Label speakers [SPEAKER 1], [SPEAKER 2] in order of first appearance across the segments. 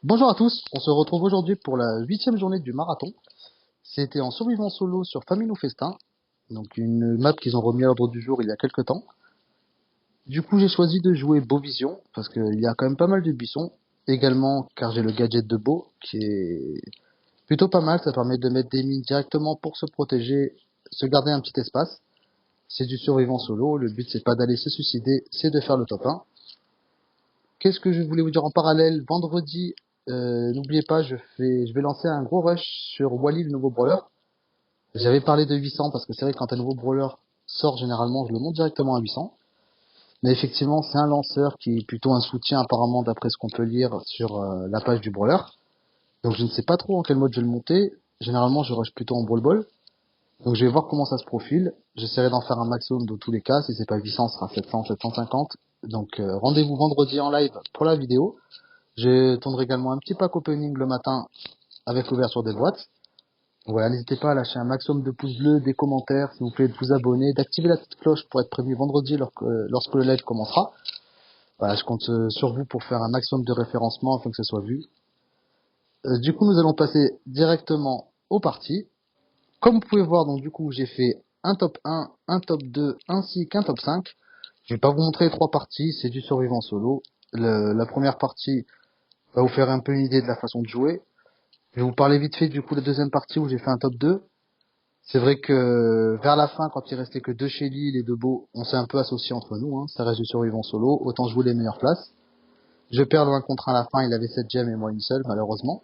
[SPEAKER 1] Bonjour à tous, on se retrouve aujourd'hui pour la 8e journée du marathon. C'était en survivant solo sur Famine ou Festin, donc une map qu'ils ont remis à l'ordre du jour il y a quelques temps. Du coup, j'ai choisi de jouer Beau Vision, parce qu'il y a quand même pas mal de buissons. Également, car j'ai le gadget de Beau, qui est plutôt pas mal, ça permet de mettre des mines directement pour se protéger, se garder un petit espace. C'est du survivant solo, le but c'est pas d'aller se suicider, c'est de faire le top 1. Qu'est-ce que je voulais vous dire en parallèle? Vendredi, n'oubliez pas, je vais lancer un gros rush sur Wally, le nouveau brawler. J'avais parlé de 800 parce que c'est vrai que quand un nouveau brawler sort, généralement, je le monte directement à 800. Mais effectivement, c'est un lanceur qui est plutôt un soutien apparemment d'après ce qu'on peut lire sur la page du brawler. Donc je ne sais pas trop en quel mode je vais le monter. Généralement, je rush plutôt en brawl ball. Donc je vais voir comment ça se profile. J'essaierai d'en faire un maximum dans tous les cas. Si c'est pas 800, ce sera 700, 750. Donc rendez-vous vendredi en live pour la vidéo. Je tournerai également un petit pack opening le matin avec l'ouverture des boîtes. Voilà, n'hésitez pas à lâcher un maximum de pouces bleus, des commentaires, s'il vous plaît, de vous abonner, d'activer la petite cloche pour être prévenu vendredi lorsque le live commencera. Voilà, je compte sur vous pour faire un maximum de référencement afin que ce soit vu. Du coup, nous allons passer directement aux parties. Comme vous pouvez voir, donc du coup, j'ai fait un top 1, un top 2, ainsi qu'un top 5. Je vais pas vous montrer les trois parties, c'est du survivant solo. La première partie va vous faire un peu une idée de la façon de jouer. Je vais vous parler vite fait du coup de la deuxième partie où j'ai fait un top 2. C'est vrai que vers la fin, quand il restait que deux Shelly, les deux beaux, on s'est un peu associés entre nous, hein. Ça reste du survivant solo, autant jouer les meilleures places. Je perds le 1 contre 1 à la fin, il avait 7 gemmes et moi une seule, malheureusement.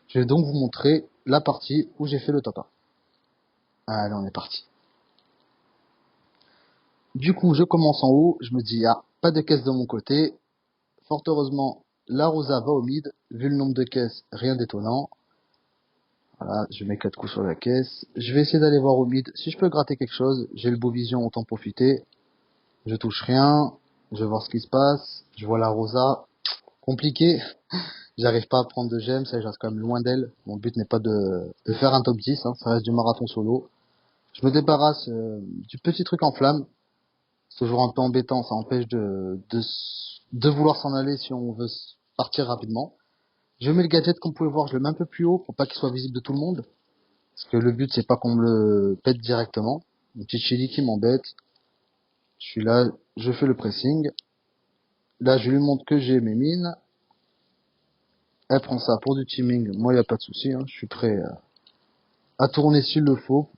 [SPEAKER 1] Je vais donc vous montrer la partie où j'ai fait le top 1. Allez, on est parti. Du coup, je commence en haut, je me dis, ah, pas de caisse de mon côté. Fort heureusement, la Rosa va au mid, vu le nombre de caisses, rien d'étonnant. Voilà, je mets 4 coups sur la caisse. Je vais essayer d'aller voir au mid si je peux gratter quelque chose. J'ai le beau vision, autant profiter. Je touche rien. Je vais voir ce qui se passe. Je vois la Rosa. Compliqué. J'arrive pas à prendre de gemmes, ça je reste quand même loin d'elle. Mon but n'est pas de faire un top 10, hein. Ça reste du marathon solo. Je me débarrasse du petit truc en flamme. C'est toujours un peu embêtant, ça empêche de vouloir s'en aller si on veut partir rapidement. Je mets le gadget comme vous pouvez voir, je le mets un peu plus haut pour pas qu'il soit visible de tout le monde. Parce que le but c'est pas qu'on me le pète directement. Une petite chili qui m'embête. Je suis là, je fais le pressing. Là je lui montre que j'ai mes mines. Elle prend ça pour du teaming. Moi y a pas de souci, hein. Je suis prêt à tourner s'il le faut.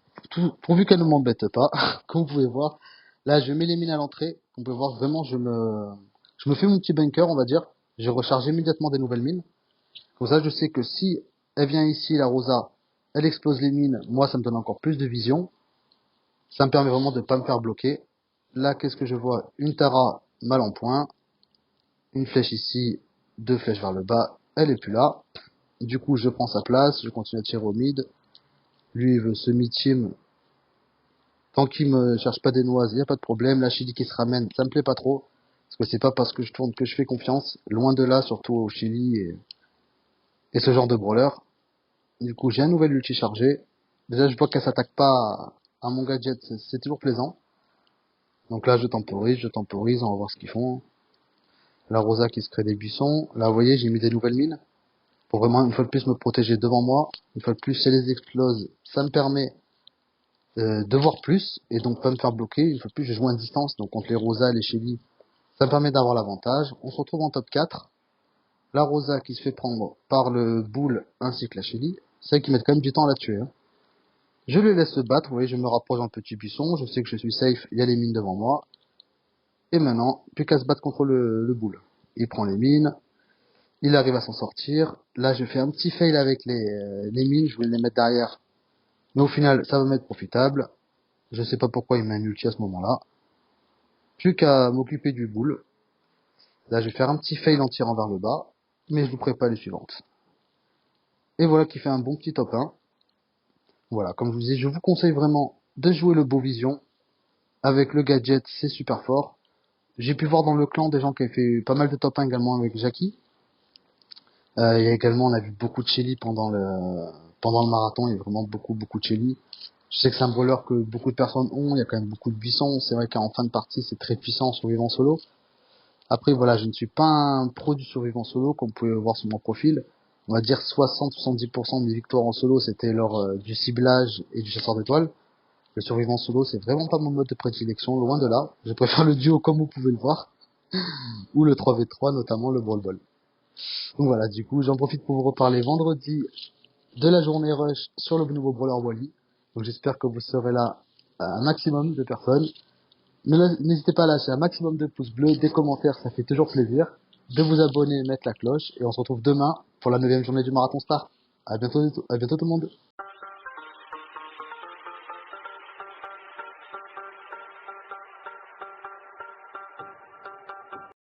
[SPEAKER 1] Pourvu qu'elle ne m'embête pas. Comme vous pouvez voir. Là je mets les mines à l'entrée. Vous pouvez voir vraiment je me fais mon petit bunker on va dire. Je recharge immédiatement des nouvelles mines. Comme ça je sais que si elle vient ici la Rosa, elle explose les mines. Moi ça me donne encore plus de vision. Ça me permet vraiment de pas me faire bloquer. Là, qu'est-ce que je vois? Une Tara mal en point. Une flèche ici, deux flèches vers le bas. Elle est plus là. Du coup, je prends sa place. Je continue à tirer au mid. Lui, il veut semi-team. Tant qu'il me cherche pas des noises, il n'y a pas de problème. La Chili qui se ramène, ça me plaît pas trop. Parce que c'est pas parce que je tourne que je fais confiance. Loin de là, surtout au Chili et ce genre de brawler. Du coup, j'ai un nouvel ulti chargé. Déjà, je vois qu'elle s'attaque pas à mon gadget. C'est toujours plaisant. Donc là, je temporise, on va voir ce qu'ils font. La Rosa qui se crée des buissons. Là, vous voyez, j'ai mis des nouvelles mines pour vraiment, une fois de plus, me protéger devant moi. Une fois de plus, si elles explosent, ça me permet de voir plus et donc pas me faire bloquer. Une fois de plus, je joue à distance, donc contre les Rosa et les Shelly, ça me permet d'avoir l'avantage. On se retrouve en top 4. La Rosa qui se fait prendre par le Bull ainsi que la Shelly. C'est qui mettent quand même du temps à la tuer, hein. Je les laisse se battre, vous voyez, je me rapproche d'un petit buisson, je sais que je suis safe, il y a les mines devant moi. Et maintenant, plus qu'à se battre contre le Bull. Il prend les mines, il arrive à s'en sortir. Là, je fais un petit fail avec les mines. Je voulais les mettre derrière. Mais au final, ça va m'être profitable. Je sais pas pourquoi il m'a un ulti à ce moment-là. Plus qu'à m'occuper du boule. Là, je vais faire un petit fail en tirant vers le bas. Mais je vous prépare les suivantes. Et voilà qui fait un bon petit top 1. Voilà, comme je vous disais, je vous conseille vraiment de jouer le beau vision. Avec le gadget, c'est super fort. J'ai pu voir dans le clan des gens qui avaient fait pas mal de top 1 également avec Jackie. Il y a également, on a vu beaucoup de Shelly pendant le marathon. Il y a vraiment beaucoup de Shelly. Je sais que c'est un brawler que beaucoup de personnes ont. Il y a quand même beaucoup de buissons. C'est vrai qu'en fin de partie, c'est très puissant en survivant solo. Après, voilà, je ne suis pas un pro du survivant solo, comme vous pouvez le voir sur mon profil. on va dire 60-70% de mes victoires en solo, c'était lors du ciblage et du chasseur d'étoiles. Le survivant solo, c'est vraiment pas mon mode de prédilection, loin de là. Je préfère le duo comme vous pouvez le voir, ou le 3v3, notamment le Brawl Ball. Donc voilà, du coup, j'en profite pour vous reparler vendredi de la journée rush sur le nouveau Brawler Wally. Donc j'espère que vous serez là un maximum de personnes. N'hésitez pas à lâcher un maximum de pouces bleus, des commentaires, ça fait toujours plaisir. De vous abonner, mettre la cloche, et on se retrouve demain pour la 9e journée du Marathon Star. À bientôt tout le monde.